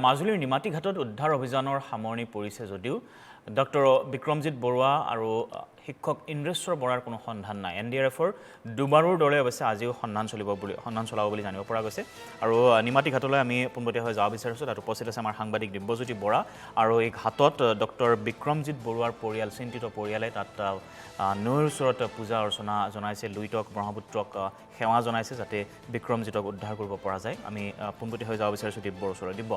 মাজুলীৰ নিমাতী ঘাটত উদ্ধাৰ অভিযানৰ সামৰণি পৰিছে যদিও ডক্টৰ বিক্ৰমজিৎ বৰুৱা আৰু শিক্ষক ইন্দ্ৰেশ্বৰ বৰাৰ কোনো সন্ধান নাই। NDRFৰ দুবাৰৰ দৰে অৱশ্যে আজিও সন্ধান চলাব বুলি জানিব পৰা গৈছে। আৰু নিমাতী ঘাটলৈ আমি পোনপটীয়াকৈ যাব বিচাৰিছোঁ। তাত উপস্থিত আছে আমাৰ সাংবাদিক দিব্যজ্যোতি বৰা। আৰু এই ঘাটত ডক্টৰ বিক্ৰমজিৎ বৰুৱাৰ পৰিয়াল, চিন্তিত পৰিয়ালে তাত নৈৰ ওচৰত পূজা অৰ্চনা জনাইছে, লুইতক ব্ৰহ্মপুত্ৰক সেৱা জনাইছে যাতে বিক্ৰমজিৎক উদ্ধাৰ কৰিব পৰা যায়। আমি পোনপটীয়াকৈ যাব বিচাৰিছোঁ দিব্যৰ ওচৰলৈ। দিব্য।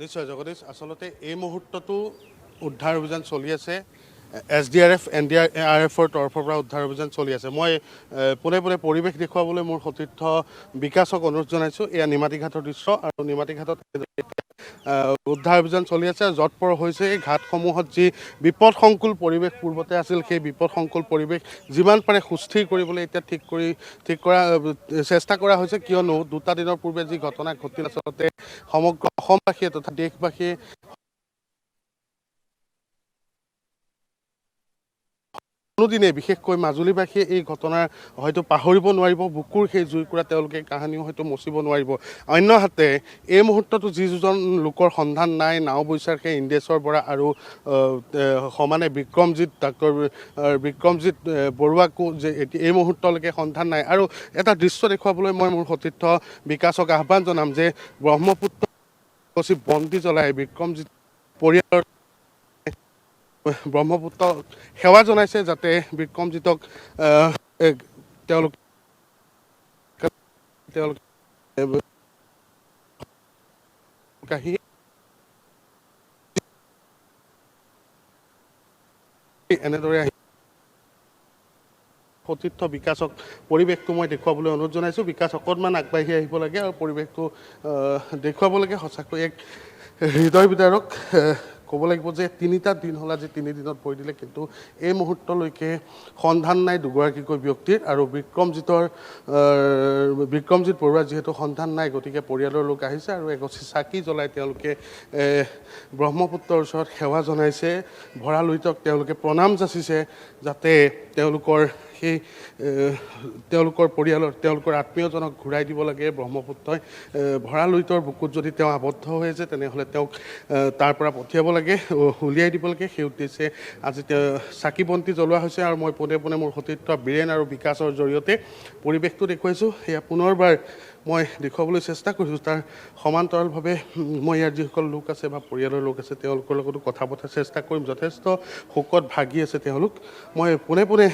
নিশ্চয় জগদীশ, আচলতে এই মুহূৰ্ততো উদ্ধাৰ অভিযান চলি আছে। SDRF NDRFৰ তৰফৰ পৰা উদ্ধাৰ অভিযান চলি আছে। মই পোনে পোনে পৰিৱেশ দেখুৱাবলৈ মোৰ সতীৰ্থ বিকাশক অনুৰোধ জনাইছোঁ। এয়া নিমাতী ঘাটৰ দৃশ্য আৰু নিমাতী ঘাটত উদ্ধাৰ অভিযান চলি আছে। যৎপৰ হৈছে এই ঘাটসমূহত যি বিপদসংকুল পৰিৱেশ পূৰ্বতে আছিল, সেই বিপদসংকুল পৰিৱেশ যিমান পাৰে সুস্থিৰ কৰিবলৈ এতিয়া ঠিক কৰা চেষ্টা কৰা হৈছে। কিয়নো 2টা দিনৰ পূৰ্বে যি ঘটনা ঘটিল, আচলতে সমগ্ৰ অসমবাসীয়ে তথা দেশবাসীয়ে কোনোদিনে বিশেষকৈ মাজুলীবাসীয়ে এই ঘটনা হয়তো পাহৰিব নোৱাৰিব। বুকুৰ সেই জুইকুৰা তেওঁলোকে কাহানিও হয়তো মচিব নোৱাৰিব। অন্যহাতে এই মুহূৰ্ততো যি দুজন লোকৰ সন্ধান নাই, নাও বৈচাৰ সেই ইন্দ্ৰেশ্বৰ বৰা আৰু সমানে ডক্টৰ বিক্ৰমজিৎ বৰুৱাকো যে এই মুহূৰ্তলৈকে সন্ধান নাই। আৰু এটা দৃশ্য দেখুৱাবলৈ মই মোৰ সতীৰ্থ বিকাশক আহ্বান জনাম যে ব্ৰহ্মপুত্ৰ বন্তি জ্বলাই বিক্ৰমজিৎ পৰিয়ালৰ ব্ৰহ্মপুত্ৰ সেৱা জনাইছে যাতে বিক্ৰমজিৎক তেওঁলোকে এনেদৰে আহি সতীৰ্থ বিকাশক পৰিৱেশটো মই দেখুৱাবলৈ অনুৰোধ জনাইছোঁ। বিকাশ অকণমান আগবাঢ়ি আহিব লাগে আৰু পৰিৱেশটো দেখুৱাব লাগে। সঁচাকৈ এক হৃদয় বিদাৰক। ক'ব লাগিব যে 3টা দিন হ'ল, আজি 3 দিনত ভৰি দিলে, কিন্তু এই মুহূৰ্তলৈকে সন্ধান নাই দুগৰাকীকৈ ব্যক্তিৰ। আৰু বিক্ৰমজিৎ বৰুৱাৰ যিহেতু সন্ধান নাই, গতিকে পৰিয়ালৰ লোক আহিছে আৰু এগছি চাকি জ্বলাই তেওঁলোকে ব্ৰহ্মপুত্ৰৰ ওচৰত সেৱা জনাইছে। ভৰা লুইতক তেওঁলোকে প্ৰণাম যাচিছে যাতে তেওঁলোকৰ পৰিয়ালৰ তেওঁলোকৰ আত্মীয়জনক ঘূৰাই দিব লাগে। ব্ৰহ্মপুত্ৰই ভৰা লুইতৰ বুকুত যদি তেওঁ আবদ্ধ হৈ আছে, তেনেহ'লে তেওঁক তাৰ পৰা পঠিয়াব লাগে, উলিয়াই দিব লাগে। সেই উদ্দেশ্যে আজি চাকি বন্তি জ্বলোৱা হৈছে। আৰু মই পোনে পোনে মোৰ সতীৰ্থ বীৰেন আৰু বিকাশৰ জৰিয়তে পৰিৱেশটো দেখুৱাইছোঁ। সেয়া পুনৰবাৰ মই দেখুৱাবলৈ চেষ্টা কৰিছোঁ। তাৰ সমান্তৰালভাৱে মই ইয়াৰ যিসকল লোক আছে বা পৰিয়ালৰ লোক আছে, তেওঁলোকৰ লগতো কথা পতাৰ চেষ্টা কৰিম। যথেষ্ট শোকত ভাগি আছে তেওঁলোক। মই পোনে পোনে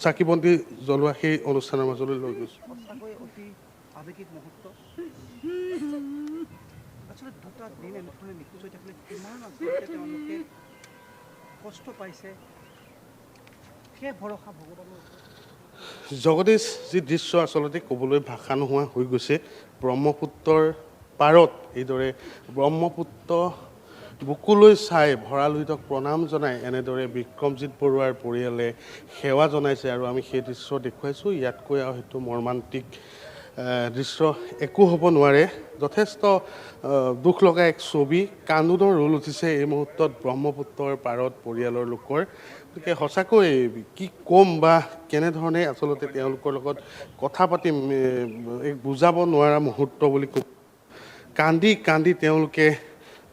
চাকি বন্তি জ্বলোৱা সেই অনুষ্ঠানৰ মাজলৈ লৈ গৈছোঁ। জগদীশ, যি দৃশ্য আচলতে ক'বলৈ ভাষা নোহোৱা হৈ গৈছে। ব্ৰহ্মপুত্ৰৰ পাৰত এইদৰে ব্ৰহ্মপুত্ৰ বুকুলৈ চাই ভৰা লুইতক প্ৰণাম জনাই এনেদৰে বিক্ৰমজিৎ বৰুৱাৰ পৰিয়ালে সেৱা জনাইছে। আৰু আমি সেই দৃশ্য দেখুৱাইছোঁ। ইয়াতকৈ আৰু সেইটো মৰ্মান্তিক দৃশ্য একো হ'ব নোৱাৰে। যথেষ্ট দুখ লগা এক ছবি, কান্দোনৰ ৰোল উঠিছে এই মুহূৰ্তত ব্ৰহ্মপুত্ৰৰ পাৰত পৰিয়ালৰ লোকৰ। গতিকে সঁচাকৈ কি ক'ম বা কেনেধৰণে আচলতে তেওঁলোকৰ লগত কথা পাতিম, এক বুজাব নোৱাৰা মুহূৰ্ত বুলি ক'ব। কান্দি কান্দি তেওঁলোকে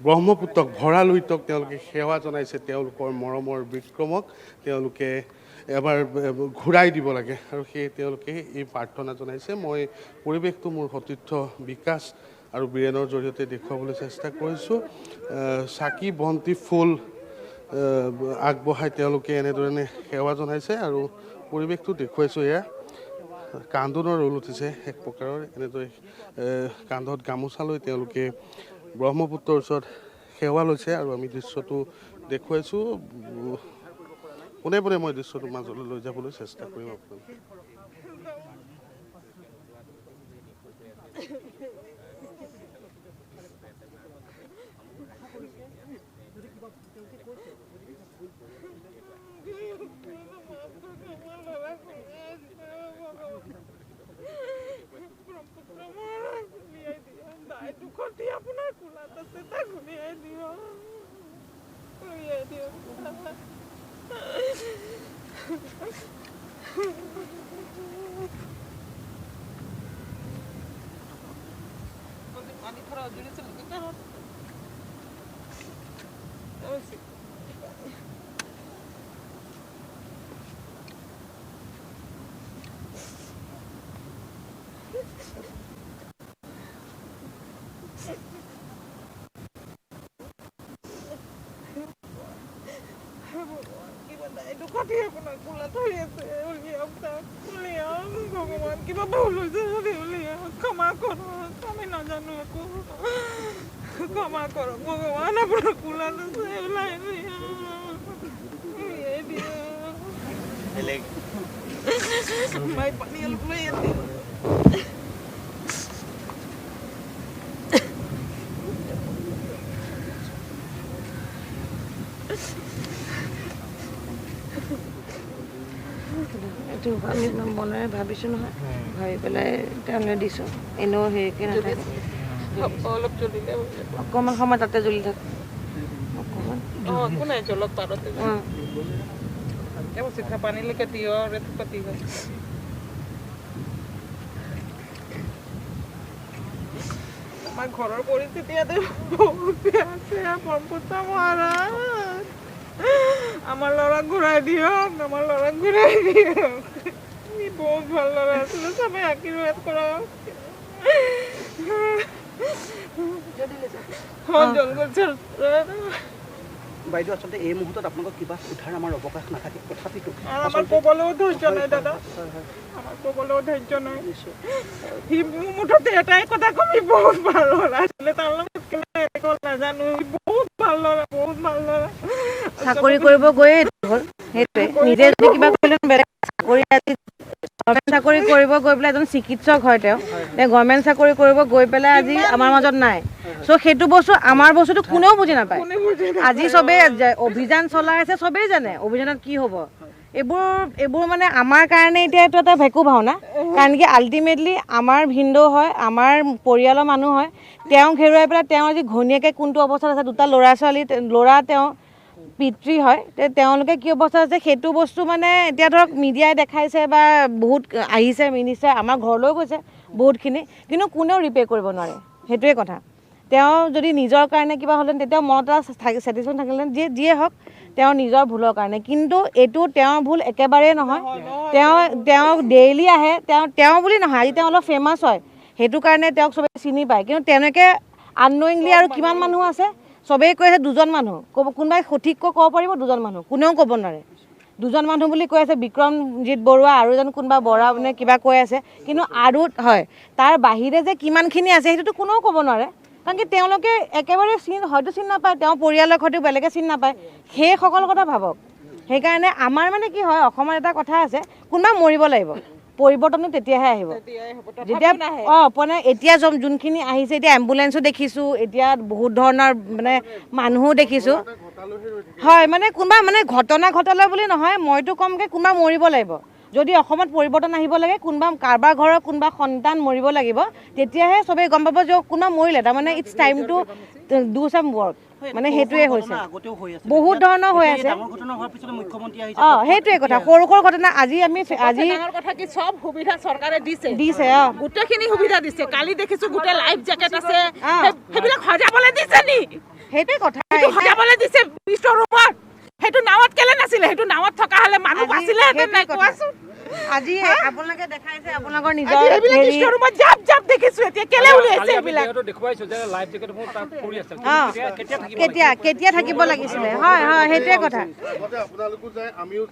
ব্ৰহ্মপুত্ৰক ভৰা লুইতক তেওঁলোকে সেৱা জনাইছে। তেওঁলোকৰ মৰমৰ বিক্ৰমক তেওঁলোকে এবাৰ ঘূৰাই দিব লাগে, আৰু সেয়ে তেওঁলোকে এই প্ৰাৰ্থনা জনাইছে। মই পৰিৱেশটো মোৰ সতীৰ্থ বিকাশ আৰু বীৰেনৰ জৰিয়তে দেখুৱাবলৈ চেষ্টা কৰিছোঁ। চাকি বন্তি ফুল আগবঢ়াই তেওঁলোকে এনেধৰণে সেৱা জনাইছে আৰু পৰিৱেশটো দেখুৱাইছোঁ। এয়া কান্দোনৰ ৰোল উঠিছে এক প্ৰকাৰৰ। এনেদৰে কান্ধত গামোচা লৈ তেওঁলোকে ব্ৰহ্মপুত্ৰৰ ওচৰত সেৱা লৈছে আৰু আমি দৃশ্যটো দেখুৱাইছোঁ। পোনে পোনে মই দৃশ্যটো মাজলৈ লৈ যাবলৈ চেষ্টা কৰিম আপোনালোকক। আপোনাৰ কোলাত আছে, তাক উলিয়াই দিয়ক, উলিয়াই দিয়ক। पानी थोड़ा जोड़ी से लगता है ভগৱান কিবা ভুল হৈছে যদি উলিয়াওক ক্ষমা কৰক আমি নাজানো একো ক্ষমা কৰক ভগৱান আপোনাৰ কোলাত আছে ওলাই মাই পানী অলপ লৈ আছে আমি মনেৰে ভাবিছোঁ নহয় ভাবি পেলাই তেওঁলৈ দিছোঁ এনেও হেৰিকৈ নাথাকে অলপ জ্বলিলে অকণমান সময় তাতে জ্বলি থাক অকণমান একো নাই জ্বলক পাৰতে চিঠা পানীলৈকে দিয় পাতি গ'ল আমাৰ ঘৰৰ পৰিস্থিতি ইয়াতে বহুত বেয়া আছে ব্ৰহ্মপুত্ৰ মহাৰাজ আমার লড়া ঘুরাই দিও আমার লড়া ঘুরাই দিও বহুত ভাল লড়া আসলে সবাই আশীর্বাদ করো জল করছে বাইদেউ আচলতে এই মুহূৰ্তত আপোনালোকক কিবা সোধাৰ আমাৰ অৱকাশ নাথাকে তথাপিতো আমার কবলেও ধৈর্য নাই দাদা আমার কবলেও ধৈর্য নাই সি মুঠতে এটাই কথা কবি বহুত ভাল লড়া আসলে তার লগত নাজানো বহুত ভাল লড়া বহুত ভাল লড়া চাকৰি কৰিব গৈয়ে হ'ল সেইটোৱে নিজে যদি কিবা কৰিলে বেলেগ চাকৰি আজি গভৰ্ণমেণ্ট চাকৰি কৰিব গৈ পেলাই এজন চিকিৎসক হয় তেওঁ গভৰ্ণমেণ্ট চাকৰি কৰিব গৈ পেলাই আজি আমাৰ মাজত নাই চ' সেইটো বস্তু আমাৰ বস্তুটো কোনেও বুজি নাপায় আজি চবেই অভিযান চলাই আছে চবেই জানে অভিযানত কি হ'ব এইবোৰ মানে আমাৰ কাৰণে এতিয়া এইটো এটা ভেকু ভাওনা কাৰণ কি আল্টিমেটলি আমাৰ ভিনদেউ হয় আমাৰ পৰিয়ালৰ মানুহ হয় তেওঁক হেৰুৱাই পেলাই তেওঁ আজি ঘৈণীয়েকে কোনটো অৱস্থাত আছে দুটা ল'ৰা তেওঁ পিতৃ হয় তেওঁলোকে কি অৱস্থা আছে সেইটো বস্তু মানে এতিয়া ধৰক মিডিয়াই দেখাইছে বা বহুত আহিছে মিনিষ্টাৰ আমাৰ ঘৰলৈও গৈছে বহুতখিনি কিন্তু কোনেও ৰিপে' কৰিব নোৱাৰে সেইটোৱে কথা তেওঁ যদি নিজৰ কাৰণে কিবা হ'লেন তেতিয়া মনত এটা ছেটিছফেকশ্যন থাকিলেন যিয়ে হওক তেওঁ নিজৰ ভুলৰ কাৰণে কিন্তু এইটো তেওঁৰ ভুল একেবাৰেই নহয় তেওঁ ডেইলি আহে তেওঁ বুলি নহয় আজি তেওঁ অলপ ফেমাছ হয় সেইটো কাৰণে তেওঁক চবেই চিনি পায় কিন্তু তেনেকৈ আননয়িংলি আৰু কিমান মানুহ আছে চবেই কৈ আছে দুজন মানুহ কোনোবাই সঠিককৈ ক'ব পাৰিব দুজন মানুহ কোনেও ক'ব নোৱাৰে দুজন মানুহ বুলি কৈ আছে বিক্ৰমজিৎ বৰুৱা আৰু এজন কোনোবা বৰা মানে কিবা কৈ আছে কিন্তু আৰু হয় তাৰ বাহিৰে যে কিমানখিনি আছে সেইটোতো কোনেও ক'ব নোৱাৰে কাৰণ কি তেওঁলোকে একেবাৰে হয়তো চিনি নাপায় তেওঁ পৰিয়ালৰ সৈতেও বেলেগে চিনি নাপায় সেই সকলো কথা ভাবক সেইকাৰণে আমাৰ মানে কি হয় অসমত এটা কথা আছে কোনোবা মৰিব লাগিব পৰিৱৰ্তনটো তেতিয়াহে আহিব যেতিয়া মানে এতিয়া যোনখিনি আহিছে এতিয়া এম্বুলেঞ্চো দেখিছোঁ এতিয়া বহুত ধৰণৰ মানে মানুহো দেখিছোঁ হয় মানে কোনোবা মানে ঘটনা ঘটালে বুলি নহয় মইতো কমকৈ কোনোবা মৰিব লাগিব যদি অসমত পৰিৱৰ্তন আহিব লাগে কোনোবা কাৰোবাৰ ঘৰৰ কোনোবা সন্তান মৰিব লাগিব তেতিয়াহে চবেই গম পাব যে কোনোবা মৰিলে তাৰমানে ইটছ টাইম টু ডু চাম ৱৰ্ক মানে সেইটোৱে হৈছে বহুত ধৰণৰ হৈ আছে সেইটোৱে কথা সৰু সৰু ঘটনা আজি কথা কি চব সুবিধা চৰকাৰে দিছে গোটেইখিনি সুবিধা দিছে কালি দেখিছো গোটেই লাইফ জেকেট আছে সেইবিলাক সজাবলৈ দিছে নি সেইটোৱে কথা সজাবলৈ দিছে ষ্ট'ৰুমত সেইটো নাৱত কেলে নাছিলে সেইটো নাৱত থকা হ'লে মানুহ আছিলে নাই কোৱাচোন আজি আপোনালোকে দেখাইছে আপোনালোকৰ নিজৰ এইবিলাক ষ্ট'ৰুমত জাপ দেখিছো এতিয়া কেলে উলিয়াইছে এইবিলাক দেখুৱাইছো যে লাইফ জেকেটবোৰ তাত পৰি আছে কেতিয়া থাকিব লাগিছিলে হয় হয় সেইটোৱে কথা আপোনালোকো যায় আমিও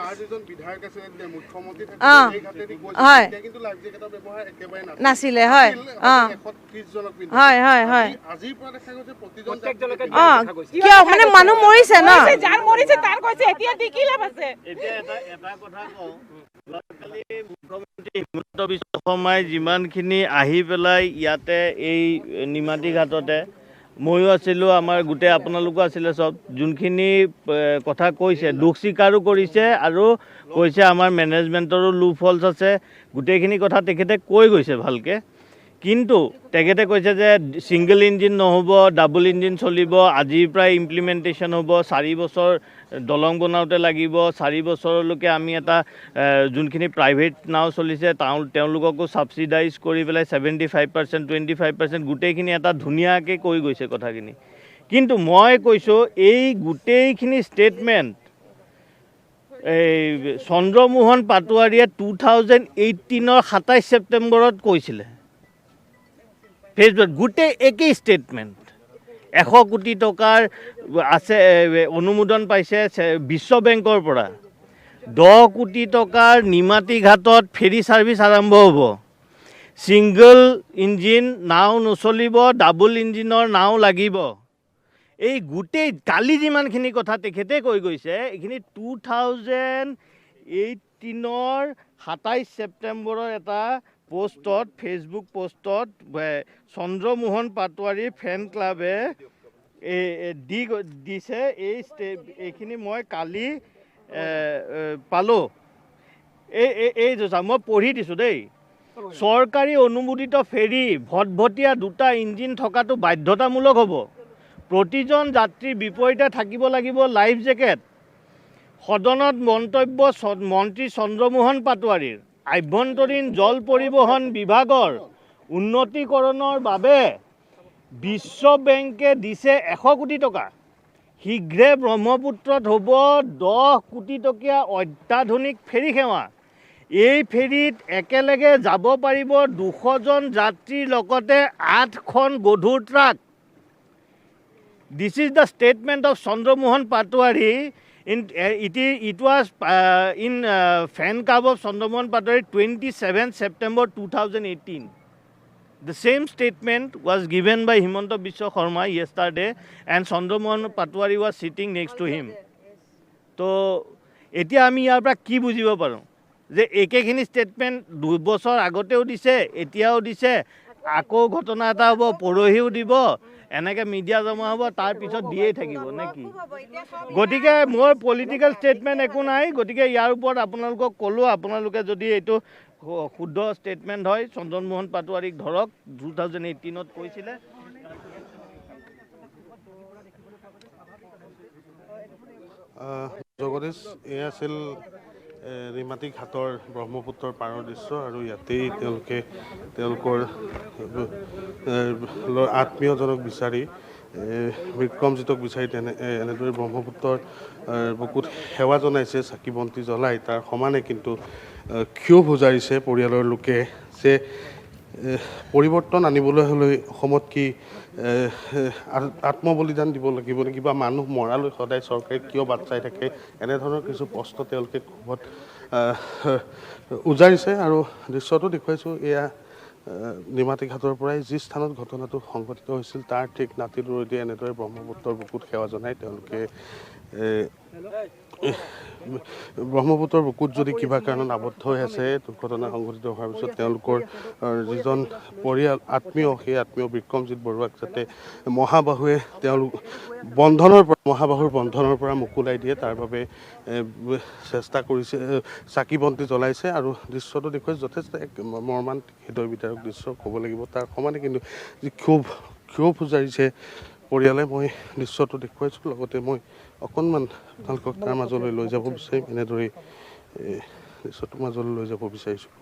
তাৰ যিজন বিধায়ক আছে মুখ্যমন্ত্ৰী থাকে এই ঘাটেদি গৈছে কিন্তু লাইফ জেকেটৰ ব্যৱহাৰ একেবাৰে নাছিলে হয় 130 জনক পিন্ধি হয় হয় হয় আজিৰ পৰা দেখা গৈছে প্ৰতিজন কিয় মানে মানুহ মৰিছে ন যাৰ মৰিছে তাৰ কৈছে এতিয়া দি কি লাভ আছে এতিয়া এটা কথা কওঁ মুখ্যমন্ত্ৰী হিমন্ত বিশ্ব শৰ্মাই যিমানখিনি আহি পেলাই ইয়াতে এই নিমাতী ঘাটতে ময়ো আছিলোঁ আমাৰ গোটেই আপোনালোকো আছিলে চব যোনখিনি কথা কৈছে দুখ স্বীকাৰো কৰিছে আৰু কৈছে আমাৰ মেনেজমেণ্টৰো লুপ হলছ আছে গোটেইখিনি কথা তেখেতে কৈ গৈছে ভালকৈ কিন্তু তেখেতে কৈছে যে ছিংগল ইঞ্জিন নহ'ব ডাবল ইঞ্জিন চলিব আজিৰ পৰাই ইমপ্লিমেণ্টেশ্যন হ'ব 4 বছৰ দলং বনাওঁতে লাগিব, 4 বছৰলৈকে আমি এটা যোনখিনি প্ৰাইভেট নাও চলিছে তেওঁলোককো ছাবচিডাইজ কৰি পেলাই 75%, 25% গোটেইখিনি এটা ধুনীয়াকৈ কৈ গৈছে কথাখিনি। কিন্তু মই কৈছোঁ এই গোটেইখিনি ষ্টেটমেণ্ট এই চন্দ্ৰমোহন পাটোৱাৰীয়ে 2018 27 ছেপ্টেম্বৰত কৈছিলে ফেচবুক, গোটেই একেই ষ্টেটমেণ্ট। 100 কোটি টকাৰ আছে অনুমোদন পাইছে বিশ্ব বেংকৰ পৰা। 10 কোটি টকাৰ নিমাতী ঘাটত ফেৰী ছাৰ্ভিচ আৰম্ভ হ'ব। ছিংগল ইঞ্জিন নাও নচলিব, ডাবল ইঞ্জিনৰ নাও লাগিব। এই গোটেই কালি যিমানখিনি কথা তেখেতে কৈ গৈছে এইখিনি 2018 27 ছেপ্টেম্বৰৰ এটা পোষ্টত, ফেচবুক পোষ্টত চন্দ্ৰমোহন পাটোৱাৰী ফেন ক্লাবে দিছে। এইখিনি মই কালি পালোঁ। এই মই পঢ়ি দিছোঁ দেই। চৰকাৰী অনুমোদিত ফেৰী ভটভটীয়া 2টা ইঞ্জিন থকাটো বাধ্যতামূলক হ'ব। প্ৰতিজন যাত্ৰীৰ বিপৰীতে থাকিব লাগিব লাইফ জেকেট। সদনত মন্তব্য মন্ত্ৰী চন্দ্ৰমোহন পাটোৱাৰীৰ আভ্যন্তৰীণ জল পৰিবহণ বিভাগৰ উন্নতিকৰণৰ বাবে বিশ্ব বেংকে দিছে 100 কোটি টকা। শীঘ্ৰে ব্ৰহ্মপুত্ৰত হ'ব 10 কোটি টকীয়া অত্যাধুনিক ফেৰী সেৱা। এই ফেৰীত একেলগে যাব পাৰিব 200জন যাত্ৰীৰ লগতে 8খন গধুৰ truck. This is the statement of Chandramohan Patwari. It was in fan club of Chandramohan Patwari 27 September 2018. The same statement was given by Himanta Biswa Sharma yesterday, and Chandramohan Patwari was sitting next to him. So, এতিয়া আমি ইয়াৰ পৰা কি বুজিব পাৰোঁ যে একেখিনি statement 2 বছৰ আগতেও দিছে, এতিয়াও দিছে, আকৌ ঘটনা এটা হ'ব, পৰহিও দিব, এনেকৈ মিডিয়া জমা হ'ব, তাৰপিছত দিয়েই থাকিব নে কি? গতিকে মোৰ পলিটিকেল ষ্টেটমেণ্ট একো নাই। গতিকে ইয়াৰ ওপৰত আপোনালোকক ক'লোঁ, আপোনালোকে যদি এইটো শুদ্ধ ষ্টেটমেণ্ট হয় চন্দ্ৰমোহন পাটোৱাৰীক ধৰক 2018 কৈছিলে। জগদীশ, এয়া আছিল নিমাতী ঘাটৰ ব্ৰহ্মপুত্ৰৰ পাৰৰ দৃশ্য, আৰু ইয়াতেই তেওঁলোকৰ আত্মীয়জনক বিচাৰি বিক্ৰমজিতক বিচাৰি এনেদৰে ব্ৰহ্মপুত্ৰৰ বুকুত সেৱা জনাইছে, চাকি বন্তি জ্বলাই। তাৰ সমানে কিন্তু ক্ষোভ উজাৰিছে পৰিয়ালৰ লোকে যে পৰিৱৰ্তন আনিবলৈ হ'লে অসমত কি আত্মবলিদান দিব লাগিব নেকি, বা মানুহ মৰালৈ সদায় চৰকাৰে কিয় বাট চাই থাকে, এনেধৰণৰ কিছু প্ৰশ্ন তেওঁলোকে ক্ষোভত উজাৰিছে। আৰু দৃশ্যটো দেখুৱাইছোঁ, এয়া নিমাতী ঘাটৰ পৰাই যি স্থানত ঘটনাটো সংঘটিত হৈছিল তাৰ ঠিক নাতিদূৰৈতে এনেদৰে ব্ৰহ্মপুত্ৰৰ বুকুত সেৱা জনাই তেওঁলোকে ব্ৰহ্মপুত্ৰৰ বুকুত যদি কিবা কাৰণত আবদ্ধ হৈ আছে, দুৰ্ঘটনা সংঘটিত হোৱাৰ পিছত তেওঁলোকৰ যিজন পৰিয়াল আত্মীয়, সেই আত্মীয় বিক্ৰমজিত বৰুৱাক যাতে মহাবাহুৱে মহাবাহুৰ বন্ধনৰ পৰা মোকোলাই দিয়ে, তাৰ বাবে চেষ্টা কৰিছে, চাকি বন্তি জ্বলাইছে। আৰু দৃশ্যটো দেখুৱাই যথেষ্ট এক মৰ্মান্তিক হৃদয় বিদাৰক দৃশ্য ক'ব লাগিব। তাৰ সমানে কিন্তু যি ক্ষোভ উজাৰিছে পৰিয়ালে, মই দৃশ্যটো দেখুৱাইছোঁ। লগতে মই অকণমান আপোনালোকক তাৰ মাজলৈ লৈ যাব বিচাৰিম, এনেদৰেই দৃশ্যটোৰ মাজলৈ লৈ যাব বিচাৰিছোঁ।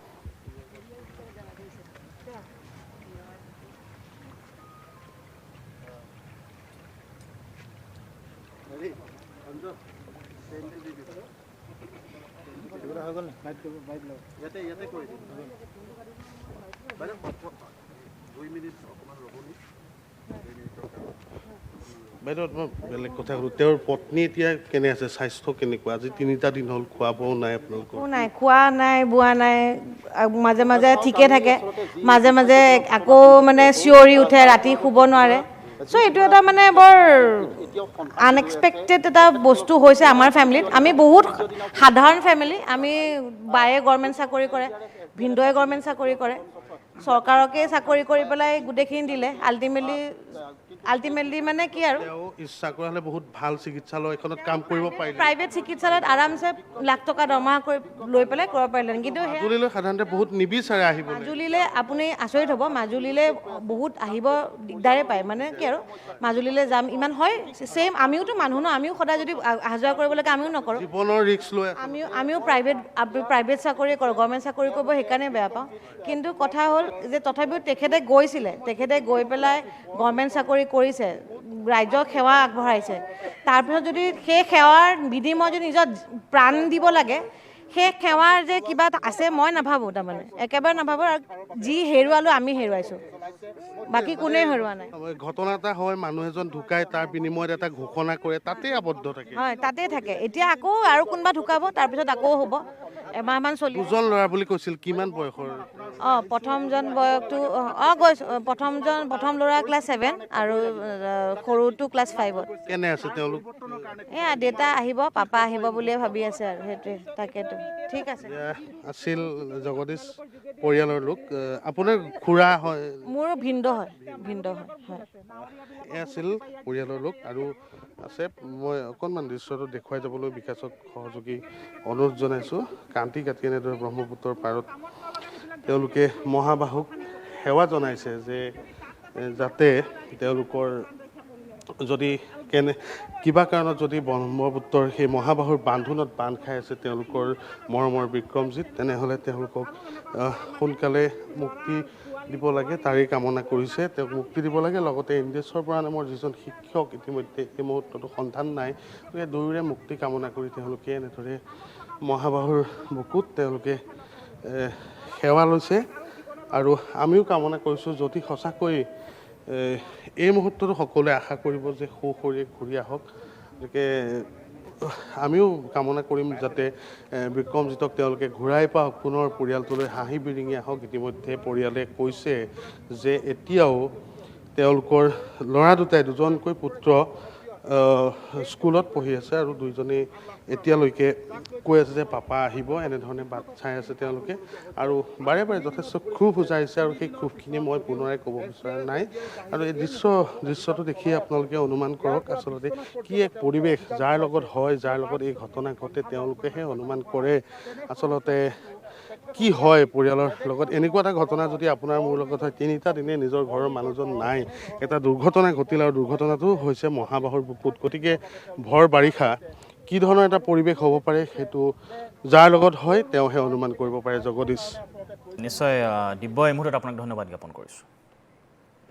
বাইদেউ, বেলেগ কথা ক'লোঁ, তেওঁৰ পত্নী এতিয়া কেনে আছে, স্বাস্থ্য কেনেকুৱা? আজি 3টা দিন হ'ল, খোৱা বোৱাও নাই আপোনালোকৰ? নাই, খোৱা নাই, বোৱা নাই, মাজে মাজে ঠিকে থাকে, মাজে মাজে আকৌ মানে চিঞৰি উঠে, ৰাতি শুব নোৱাৰে। চ' এইটো এটা মানে বৰ আনএক্সপেক্টেড এটা বস্তু হৈছে আমাৰ ফেমিলিত। আমি বহুত সাধাৰণ ফেমিলি। আমি বায়ে গভৰ্ণমেণ্ট চাকৰি কৰে, ভিনদেউৱে গভৰ্ণমেণ্ট চাকৰি কৰে, চৰকাৰকে চাকৰি কৰি পেলাই গোটেইখিনি দিলে আল্টিমেটলি মানে কি আৰু তেওঁ ইচ্ছা কৰা হ'লে বহুত ভাল চিকিৎসালয় এখনত কাম কৰিব পাৰিলে প্ৰাইভেট চিকিৎসালয়ত আৰামছে লাখ টকা দৰমহা কৰি লৈ পেলাই কৰিব পাৰিলে কিন্তু সেয়া মাজুলীলৈ সাধাৰণতে বহুত নিবিচাৰে আহিবলৈ মাজুলীলৈ আপুনি আচৰিত হ'ব মাজুলীলৈ বহুত আহিব দিগদাৰে পায় মানে কি আৰু মাজুলীলৈ যাম ইমান হয় ছেইম আমিওতো মানুহ ন আমিও সদায় যদি অহা যোৱা কৰিব লাগে আমিও নকৰোঁ জীৱনৰ ৰিস্ক লৈ আমিও প্ৰাইভেট চাকৰি কৰোঁ গভৰ্ণমেণ্ট চাকৰি কৰিব সেইকাৰণে বেয়া পাওঁ কিন্তু কথা হ'ল যে তথাপিও তেখেতে গৈ পেলাই গভৰ্ণমেণ্ট চাকৰি কৰিছে ৰাইজক সেৱা আগবঢ়াইছে তাৰপিছত যদি সেই সেৱাৰ বিনিময়ত যদি নিজৰ প্ৰাণ দিব লাগে সেই সেৱাৰ যে কিবা এটা আছে মই নাভাবোঁ তাৰমানে একেবাৰে নাভাবোঁ আৰু যি হেৰুৱালোঁ আমি হেৰুৱাইছোঁ বাকী কোনেও হেৰুৱা নাই ঘটনা এটা হয় মানুহ এজন ঢুকাই তাৰ বিনিময়ত এটা ঘোষণা কৰে তাতেই আবদ্ধ থাকে হয় তাতেই থাকে এতিয়া আকৌ আৰু কোনোবা ঢুকাব তাৰপিছত আকৌ হ'ব এমাহমান চলি দুজন ল'ৰা বুলি কৈছিল কিমান বয়সৰ প্ৰথমজন বয়সটো প্ৰথম ল'ৰা ক্লাছ 7 আৰু সৰুটো ক্লাছ 5ত কেনে আছে তেওঁলোক এয়া দেউতা আহিব পাপা আহিব বুলিয়ে ভাবি আছে আৰু সেইটোৱে তাকেতো ঠিক আছে আছিল জগদীশ পৰিয়ালৰ লোক আপোনাৰ খুৰা হয় মোৰ ভিনদেউ হয় এই আছিল পৰিয়ালৰ লোক আৰু আছে মই অকণমান দৃশ্যটো দেখুৱাই যাবলৈ বিকাশক সহযোগী অনুৰোধ জনাইছোঁ কান্তি কাটি এনেদৰে ব্ৰহ্মপুত্ৰৰ পাৰত তেওঁলোকে মহাবাহুক সেৱা জনাইছে যে যাতে তেওঁলোকৰ যদি কিবা কাৰণত যদি ব্ৰহ্মপুত্ৰৰ সেই মহাবাহুৰ বান্ধোনত বান্ধ খাই আছে তেওঁলোকৰ মৰমৰ বিক্ৰমজিৎ তেনেহ'লে তেওঁলোকক সোনকালে মুক্তি দিব লাগে তাৰেই কামনা কৰিছে তেওঁক মুক্তি দিব লাগে লগতে ইন্দ্ৰেশ্বৰ বৰা নামৰ যিজন শিক্ষক ইতিমধ্যে এই মুহূৰ্ততো সন্ধান নাই গতিকে দুয়োৰে মুক্তি কামনা কৰি তেওঁলোকে এনেদৰে মহাবাহুৰ বুকুত তেওঁলোকে সেৱা লৈছে আৰু আমিও কামনা কৰিছোঁ যদি সঁচাকৈ এই মুহূৰ্ততো সকলোৱে আশা কৰিব যে সশৰীৰে ঘূৰি আহক গতিকে আমিও কামনা কৰিম যাতে বিক্ৰমজিতক তেওঁলোকে ঘূৰাই পাওক পুনৰ পৰিয়ালটোলৈ হাঁহি বিৰিঙি আহক ইতিমধ্যে পৰিয়ালে কৈছে যে এতিয়াও তেওঁলোকৰ ল'ৰা দুজনকৈ পুত্ৰ স্কুলত পঢ়ি আছে আৰু দুইজনেই এতিয়ালৈকে কৈ আছে যে পাপা আহিব এনেধৰণে বাট চাই আছে তেওঁলোকে আৰু বাৰে বাৰে যথেষ্ট ক্ষোভ উজাইছে আৰু সেই ক্ষোভখিনি মই পুনৰাই ক'ব বিচৰা নাই আৰু এই দৃশ্যটো দেখি আপোনালোকে অনুমান কৰক আচলতে কি এক পৰিৱেশ যাৰ লগত হয় যাৰ লগত এই ঘটনা ঘটে তেওঁলোকেহে অনুমান কৰে আচলতে কি হয় পৰিয়ালৰ লগত এনেকুৱা এটা ঘটনা যদি আপোনাৰ মোৰ লগত হয় 3টা দিনে নিজৰ ঘৰৰ মানুহজন নাই এটা দুৰ্ঘটনা ঘটিল আৰু দুৰ্ঘটনাটো হৈছে মহাবাহুৰ বুকুত গতিকে ভৰ বাৰিষা কি ধৰণৰ এটা পৰিৱেশ হ'ব পাৰে সেইটো যাৰ লগত হয় তেওঁহে অনুমান কৰিব পাৰে জগদীশ নিশ্চয় দিব্য এই মুহূৰ্তত আপোনাক ধন্যবাদ জ্ঞাপন কৰিছোঁ